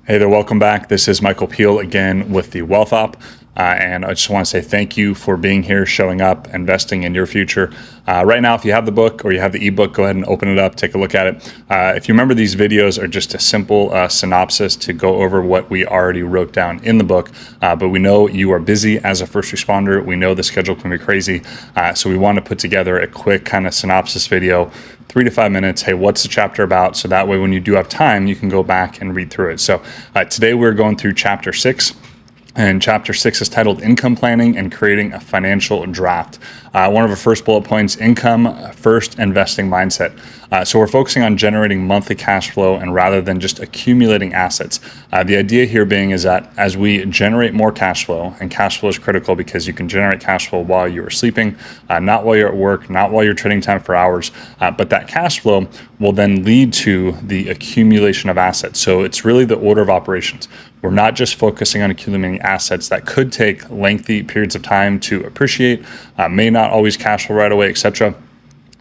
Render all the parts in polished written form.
Hey there, welcome back. This is Michael Peel again with the Wealth Op. And I just want to say thank you for being here, showing up, investing in your future. Right now, if you have the book or you have the ebook, go ahead and open it up, take a look at it. If you remember, these videos are just a simple synopsis to go over what we already wrote down in the book. But we know you are busy as a first responder. We know the schedule can be crazy. So we want to put together a quick kind of synopsis video, 3 to 5 minutes. Hey, what's the chapter about? So that way, when you do have time, you can go back and read through it. So today we're going through chapter 6. And chapter 6 is titled Income Planning and Creating a Financial Draft. One of our first bullet points, income first investing mindset. So we're focusing on generating monthly cash flow and rather than just accumulating assets. The idea here being is that as we generate more cash flow, and cash flow is critical because you can generate cash flow while you are sleeping, not while you're at work, not while you're trading time for hours, but that cash flow will then lead to the accumulation of assets. So it's really the order of operations. We're not just focusing on accumulating assets that could take lengthy periods of time to appreciate, may not always cash flow right away, etc.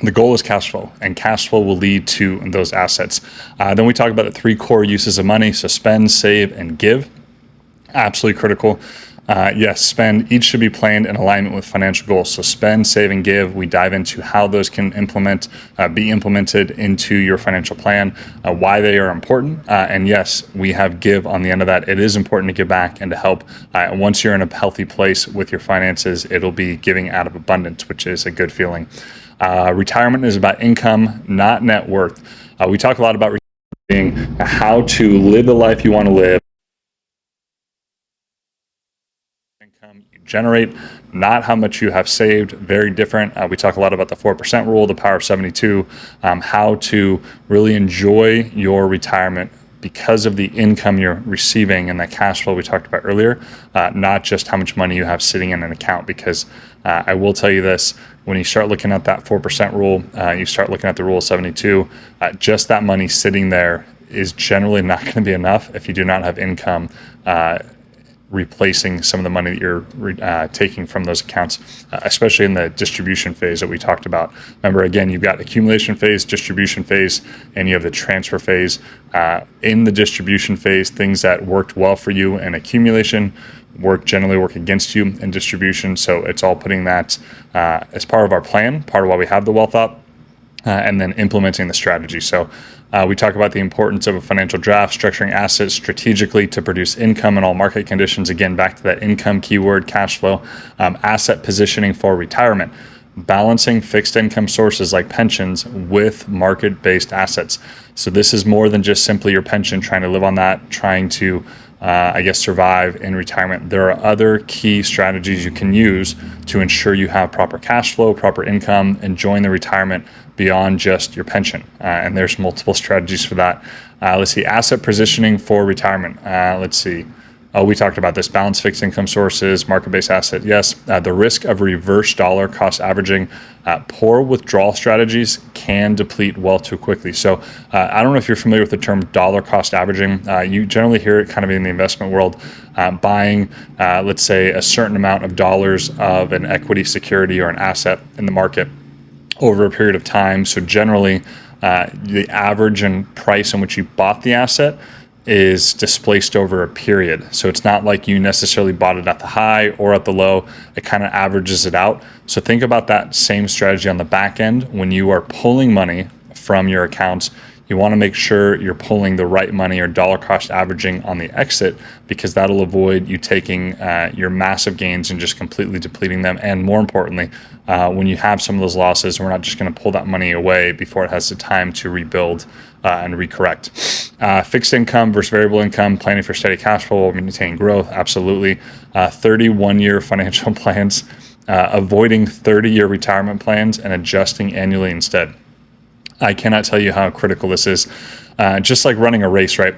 The goal is cash flow, and cash flow will lead to those assets. Then we talk about the 3 core uses of money. So spend, save, and give. Absolutely critical. Yes, spend. Each should be planned in alignment with financial goals. So spend, save, and give. We dive into how those can be implemented into your financial plan, why they are important. And yes, we have give on the end of that. It is important to give back and to help. Once you're in a healthy place with your finances, it'll be giving out of abundance, which is a good feeling. Retirement is about income, not net worth. We talk a lot about being how to live the life you want to live. Income you generate, not how much you have saved. Very different. We talk a lot about the 4% rule, the power of 72, how to really enjoy your retirement because of the income you're receiving and that cash flow we talked about earlier, not just how much money you have sitting in an account. Because I will tell you this, when you start looking at that 4% rule, you start looking at the rule of 72, just that money sitting there is generally not going to be enough if you do not have income replacing some of the money that you're taking from those accounts, especially in the distribution phase that we talked about. Remember, again, you've got accumulation phase, distribution phase, and you have the transfer phase. In the distribution phase, things that worked well for you in accumulation generally work against you in distribution. So it's all putting that as part of our plan, part of why we have the Wealth Op, and then implementing the strategy. So we talk about the importance of a financial draft, structuring assets strategically to produce income in all market conditions. Again, back to that income keyword, cash flow, asset positioning for retirement, balancing fixed income sources like pensions with market-based assets. So this is more than just simply your pension, trying to live on that, trying to survive in retirement. There are other key strategies you can use to ensure you have proper cash flow, proper income, enjoying the retirement beyond just your pension. And there's multiple strategies for that. Let's see, asset positioning for retirement. We talked about this, balance fixed income sources, market-based asset. Yes, the risk of reverse dollar cost averaging, poor withdrawal strategies can deplete wealth too quickly. So I don't know if you're familiar with the term dollar cost averaging. You generally hear it kind of in the investment world, buying, let's say, a certain amount of dollars of an equity security or an asset in the market over a period of time. So generally, the average and price in which you bought the asset is displaced over a period. So it's not like you necessarily bought it at the high or at the low. It kind of averages it out. So think about that same strategy on the back end. When you are pulling money from your accounts, you want to make sure you're pulling the right money or dollar cost averaging on the exit, because that'll avoid you taking your massive gains and just completely depleting them. And more importantly, when you have some of those losses, we're not just going to pull that money away before it has the time to rebuild and recorrect. Fixed income versus variable income, planning for steady cash flow while maintaining growth, absolutely. 31-year financial plans, avoiding 30-year retirement plans and adjusting annually instead. I cannot tell you how critical this is. Just like running a race, right?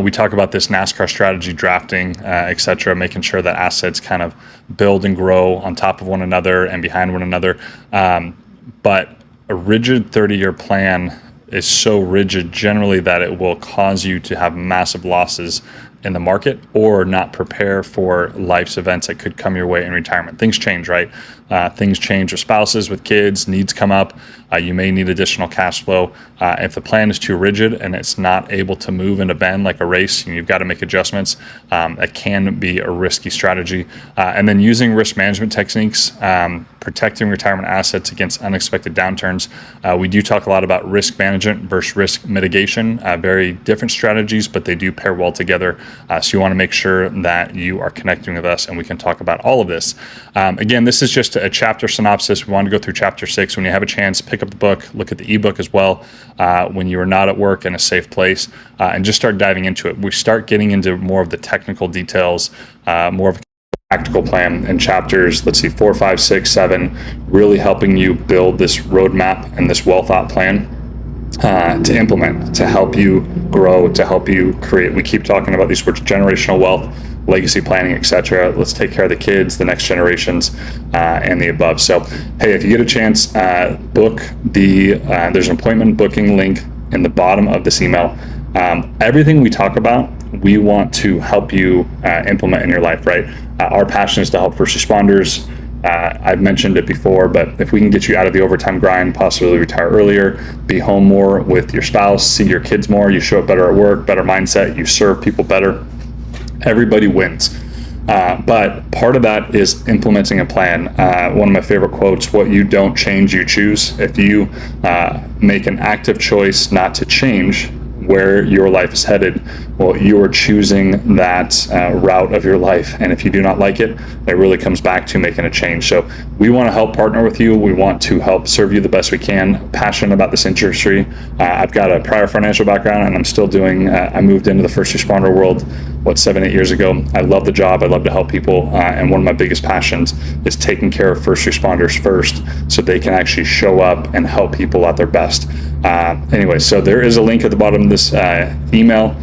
We talk about this NASCAR strategy, drafting, etc., making sure that assets kind of build and grow on top of one another and behind one another. But a rigid 30-year plan is so rigid generally that it will cause you to have massive losses in the market or not prepare for life's events that could come your way in retirement. Things change, right? Things change with spouses, with kids, needs come up. You may need additional cash flow. If the plan is too rigid and it's not able to move and to bend like a race, and you've got to make adjustments, that can be a risky strategy. And then using risk management techniques, protecting retirement assets against unexpected downturns. We do talk a lot about risk management versus risk mitigation, very different strategies, but they do pair well together. So you want to make sure that you are connecting with us and we can talk about all of this. Again, this is just a chapter synopsis. We want to go through chapter 6. When you have a chance, pick up the book, look at the ebook as well, when you are not at work in a safe place, and just start diving into it. We start getting into more of the technical details, more of a practical plan in chapters, 4, 5, 6, 7, really helping you build this roadmap and this well thought plan to implement, to help you grow, to help you create. We keep talking about these words: generational wealth, legacy planning, etc. Let's take care of the kids, the next generations, and the above. So, hey, if you get a chance, book there's an appointment booking link in the bottom of this email. Everything we talk about, we want to help you implement in your life, right? Our passion is to help first responders. I've mentioned it before, but if we can get you out of the overtime grind, possibly retire earlier, be home more with your spouse, see your kids more, you show up better at work, better mindset, you serve people better, everybody wins. But part of that is implementing a plan. One of my favorite quotes: what you don't change, you choose. If you make an active choice not to change where your life is headed, well, you are choosing that route of your life. And if you do not like it, it really comes back to making a change. So we want to help partner with you. We want to help serve you the best we can. Passionate about this industry. I've got a prior financial background, and I'm still doing, I moved into the first responder world, 7, 8 years ago. I love the job. I love to help people. And one of my biggest passions is taking care of first responders first, so they can actually show up and help people at their best. Anyway, so there is a link at the bottom of this email.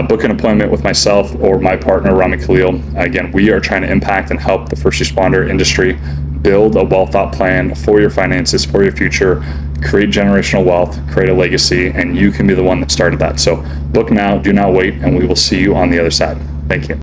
Book an appointment with myself or my partner, Rami Khalil. Again, we are trying to impact and help the first responder industry build a well thought plan for your finances, for your future, create generational wealth, create a legacy, and you can be the one that started that. So book now, do not wait, and we will see you on the other side. Thank you.